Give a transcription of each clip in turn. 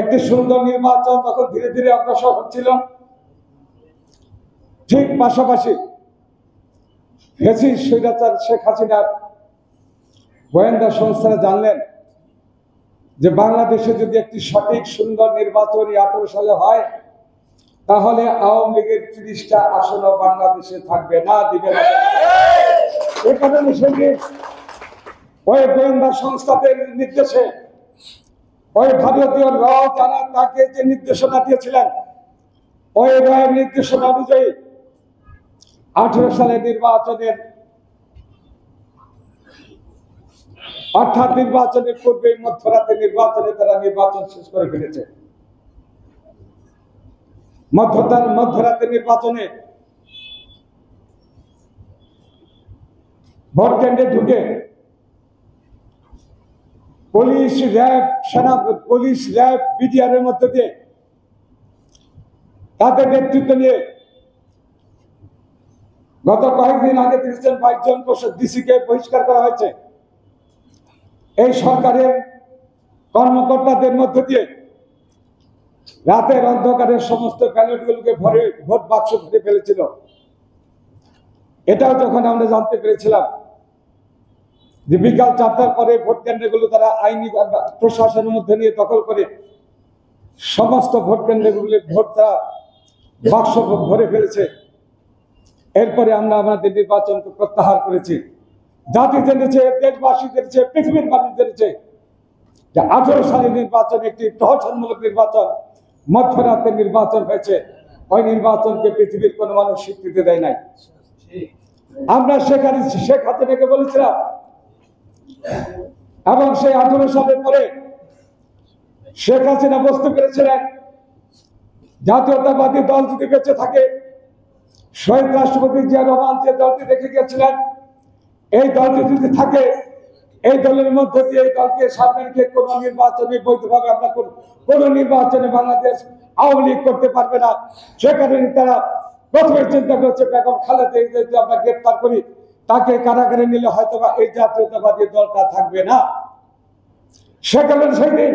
একটি সুন্দর নির্বাচন তখন ধীরে ধীরে অগ্রসর হচ্ছিল। ঠিক পাশাপাশি ফ্যাসিস্ট স্বৈরাচার শেখ হাসিনার গোয়েন্দা সংস্থারা জানলেন যে বাংলাদেশে যদি একটি সঠিক সুন্দর নির্বাচন 18 সালে হয় তাহলে আওয়ামী লীগের 30টা আসনও বাংলাদেশে থাকবে না, দিবে না। এ কারণে ওই গোয়েন্দা সংস্থাদের নির্দেশে ওই ভারতীয় র যারা তাকে যে নির্দেশনা দিয়েছিলেন ওই রায়ের নির্দেশনা অনুযায়ী 18 সালে নির্বাচনের অর্থাৎ নির্বাচনের পূর্বে মধ্যরাতে নির্বাচনে তারা নির্বাচন শেষ করে ফেলেছে। মধ্যরাতে নির্বাচনে ভোট কেন্দ্রে ঢুকে পুলিশ র্যাব বিডিআর এর মধ্যে দিয়ে তাদের নেতৃত্ব নিয়ে গত কয়েকদিন আগে 22 জন ডিসিকে বহিষ্কার করা হয়েছে। এই সরকারের কর্মকর্তাদের মধ্য দিয়ে রাতের অন্ধকারের সমস্ত ব্যালটগুলোকে ভোট বাক্স ভরে ফেলেছিল। এটাও যখন আমরা জানতে পেরেছিলাম যে বিকাল 4টার পরে ভোট কেন্দ্রগুলো তারা আইনি প্রশাসনের মধ্যে নিয়ে দখল করে সমস্ত ভোট কেন্দ্রগুলি ভোট তারা বাক্স ভরে ফেলেছে। এরপরে আমরা আমাদের নির্বাচনকে প্রত্যাহার করেছি। জাতি জেনেছে, দেশবাসী জেনেছে, পৃথিবীর মানুষ জেনেছে যে 18 সালের নির্বাচন একটি প্রহসনমূলক নির্বাচন, মধ্যরাতের নির্বাচন হয়েছে। ওই নির্বাচনকে পৃথিবীর কোনো মানুষ স্বীকৃতি দেয় নাই। আমরা শেখ হাসিনাকে বলেছিলাম এবং সেই 18 সালের পরে শেখ হাসিনা বুঝতে পেরেছিলেন জাতীয়তাবাদী দল যদি বেঁচে থাকে, শহীদ রাষ্ট্রপতি জিয়া রহমান যে দলটি রেখে গিয়েছিলেন এই দলটি যদি থাকে, এই দলের মধ্যে দিয়ে এই দলকে সামনে রেখে কোনো নির্বাচনে বৈধভাবে আমরা কোন নির্বাচনে বাংলাদেশ আওয়ামী লীগ করতে পারবে না। সেখানে তারা প্রথমে চিন্তা করেছে বেগম খালেদা যদি আমরা গ্রেপ্তার করি, তাকে কারাগারে নিলে হয়তো এই জাতীয়তাবাদী দলটা থাকবে না। সেখানে সেই দিন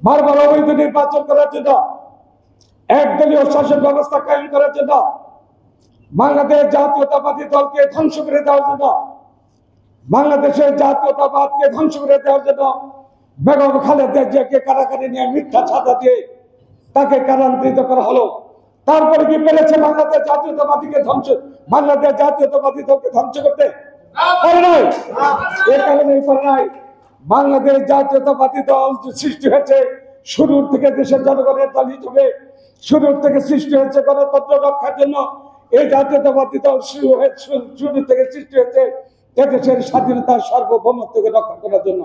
বারবার অবৈধ নির্বাচন করার জন্য, একদলীয় শাসন ব্যবস্থা কায়েম করার জন্য, বাংলাদেশ জাতীয়তাবাদী দলকে ধ্বংস করে দেওয়ার জন্য, বাংলাদেশের জাতীয়তাবাদকে ধ্বংস করে দেওয়ার জন্য বেগম খালেদা জিয়াকে কারাগারে নিয়ে মিথ্যা সাজা দিয়ে তাকে কারান্তরিত করা হলো। তারপরে কি পেরেছে বাংলাদেশ জাতীয়তাবাদী দলকে ধ্বংস করতে? পারে নাই। এ কারণে পারে নাই। বাংলাদেশ জাতীয়তাবাদী দল সৃষ্টি হয়েছে শুরুর থেকে দেশের জনগণের দল হিসেবে, শুরুর থেকে সৃষ্টি হয়েছে গণতন্ত্র রক্ষার জন্য। এই জাতীয়তাবাদী দল শুরু থেকে সৃষ্টি হয়েছে এদেশের স্বাধীনতা সার্বভৌমত্বকে রক্ষা করার জন্য।